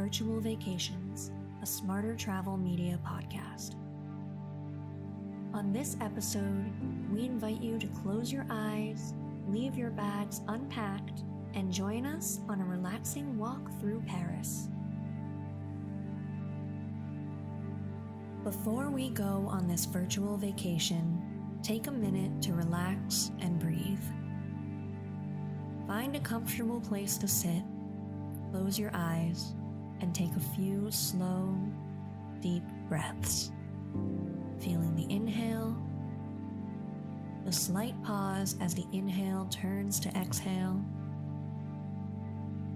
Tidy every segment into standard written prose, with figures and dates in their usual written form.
Virtual Vacations, a smarter travel media podcast. On this episode, we invite you to close your eyes, leave your bags unpacked, and join us on a relaxing walk through Paris. Before we go on this virtual vacation, take a minute to relax and breathe. Find a comfortable place to sit, close your eyes, and take a few slow, deep breaths. Feeling the inhale, the slight pause as the inhale turns to exhale,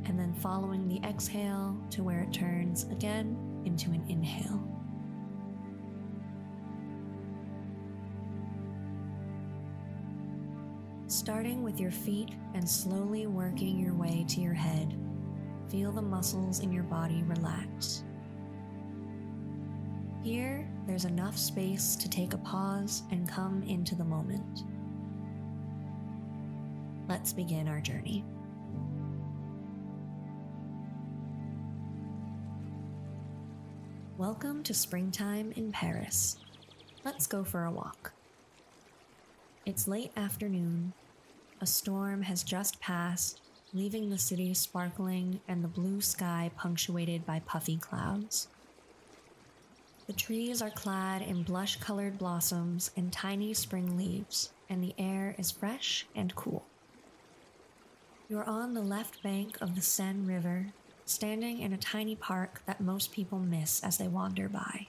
and then following the exhale to where it turns again into an inhale. Starting with your feet and slowly working your way to your head, feel the muscles in your body relax. Here, there's enough space to take a pause and come into the moment. Let's begin our journey. Welcome to springtime in Paris. Let's go for a walk. It's late afternoon. A storm has just passed, leaving the city sparkling and the blue sky punctuated by puffy clouds. The trees are clad in blush-colored blossoms and tiny spring leaves, and the air is fresh and cool. You're on the left bank of the Seine River, standing in a tiny park that most people miss as they wander by.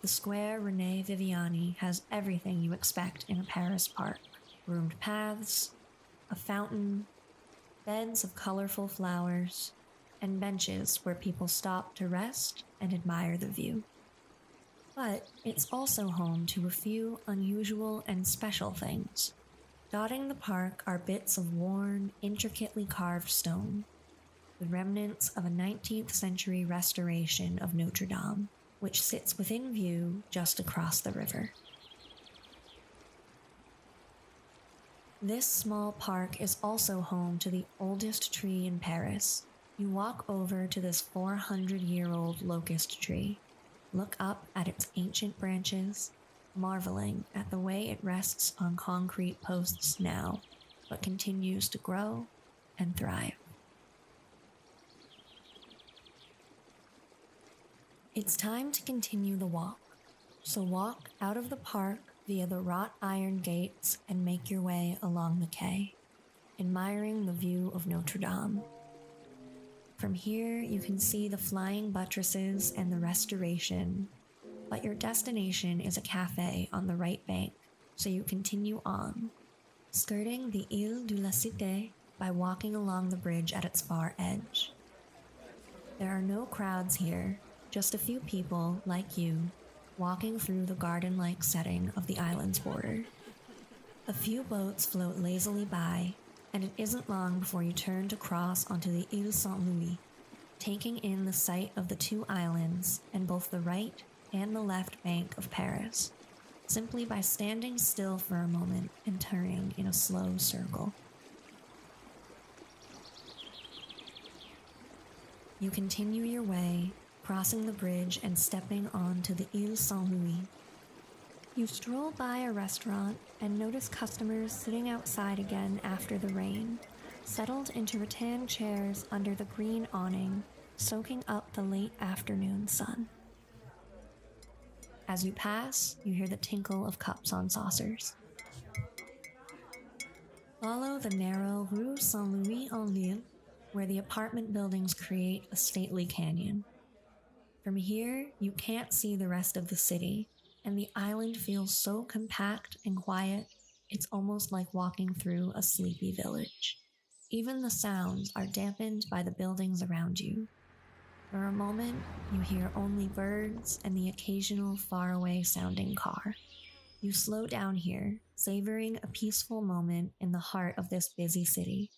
The square René Viviani has everything you expect in a Paris park. Groomed paths, a fountain, beds of colorful flowers, and benches where people stop to rest and admire the view. But it's also home to a few unusual and special things. Dotting the park are bits of worn, intricately carved stone, the remnants of a 19th century restoration of Notre Dame, which sits within view just across the river. This small park is also home to the oldest tree in Paris. You walk over to this 400-year-old locust tree, look up at its ancient branches, marveling at the way it rests on concrete posts now, but continues to grow and thrive. It's time to continue the walk, so walk out of the park via the wrought iron gates and make your way along the quay, admiring the view of Notre Dame. From here, you can see the flying buttresses and the restoration, but your destination is a cafe on the right bank, so you continue on, skirting the Ile de la Cité by walking along the bridge at its far edge. There are no crowds here, just a few people, like you, walking through the garden-like setting of the island's border. A few boats float lazily by, and it isn't long before you turn to cross onto the Ile Saint-Louis, taking in the sight of the two islands and both the right and the left bank of Paris, simply by standing still for a moment and turning in a slow circle. You continue your way, crossing the bridge and stepping onto the Ile Saint-Louis. You stroll by a restaurant and notice customers sitting outside again after the rain, settled into rattan chairs under the green awning, soaking up the late afternoon sun. As you pass, you hear the tinkle of cups on saucers. Follow the narrow Rue Saint-Louis-en-Lille, where the apartment buildings create a stately canyon. From here, you can't see the rest of the city, and the island feels so compact and quiet, it's almost like walking through a sleepy village. Even the sounds are dampened by the buildings around you. For a moment, you hear only birds and the occasional faraway sounding car. You slow down here, savoring a peaceful moment in the heart of this busy city,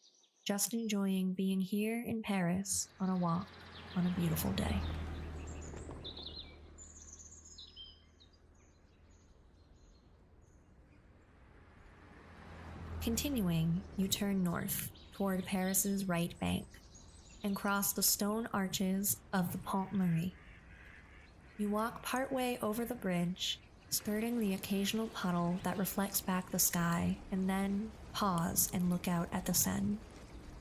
just enjoying being here in Paris on a walk on a beautiful day. Continuing, you turn north, toward Paris's right bank. and cross the stone arches of the Pont Marie. You walk partway over the bridge, skirting the occasional puddle that reflects back the sky, and then pause and look out at the Seine.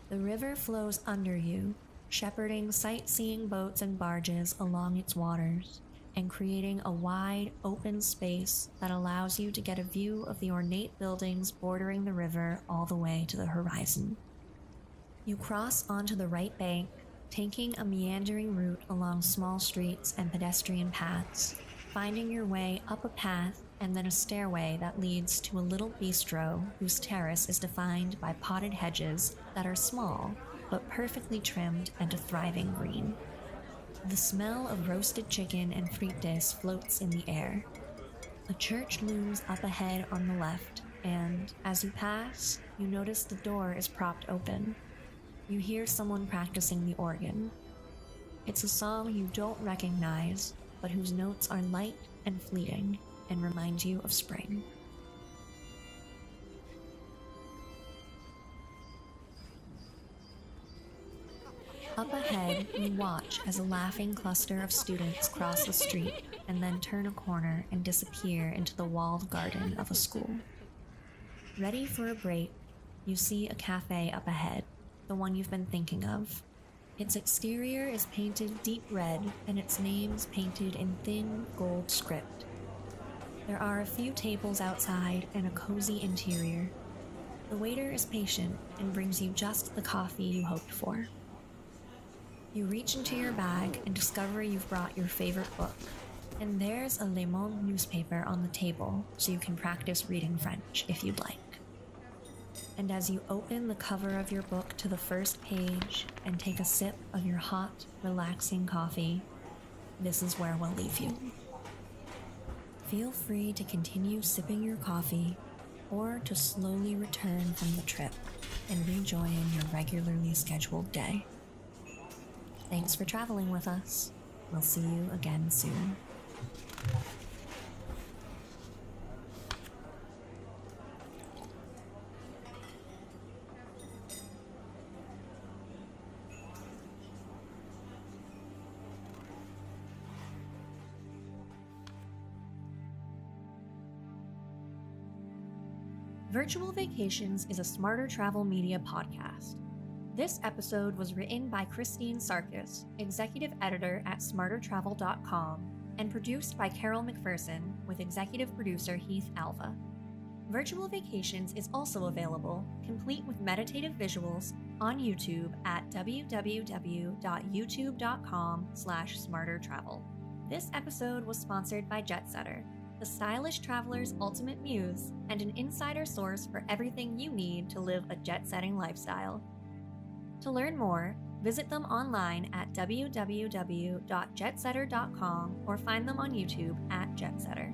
The river flows under you, shepherding sightseeing boats and barges along its waters, and creating a wide, open space that allows you to get a view of the ornate buildings bordering the river all the way to the horizon. You cross onto the right bank, taking a meandering route along small streets and pedestrian paths, finding your way up a path and then a stairway that leads to a little bistro whose terrace is defined by potted hedges that are small but perfectly trimmed and a thriving green. The smell of roasted chicken and frites floats in the air. A church looms up ahead on the left, and as you pass, you notice the door is propped open. You hear someone practicing the organ. It's a song you don't recognize, but whose notes are light and fleeting and remind you of spring. Up ahead, you watch as a laughing cluster of students cross the street and then turn a corner and disappear into the walled garden of a school. Ready for a break, you see a cafe up ahead, the one you've been thinking of. Its exterior is painted deep red and its name's painted in thin gold script. There are a few tables outside and a cozy interior. The waiter is patient and brings you just the coffee you hoped for. You reach into your bag and discover you've brought your favorite book, and there's a Le Monde newspaper on the table so you can practice reading French if you'd like. And as you open the cover of your book to the first page and take a sip of your hot, relaxing coffee, this is where we'll leave you. Feel free to continue sipping your coffee or to slowly return from the trip and rejoin your regularly scheduled day. Thanks for traveling with us. We'll see you again soon. Virtual Vacations is a Smarter Travel Media podcast. This episode was written by Christine Sarkis, executive editor at smartertravel.com, and produced by Carol McPherson with executive producer Heath Alva. Virtual Vacations is also available, complete with meditative visuals, on YouTube at www.youtube.com/smartertravel. This episode was sponsored by Jetsetter, the stylish traveler's ultimate muse and an insider source for everything you need to live a jet-setting lifestyle. To learn more, visit them online at www.jetsetter.com or find them on YouTube at Jetsetter.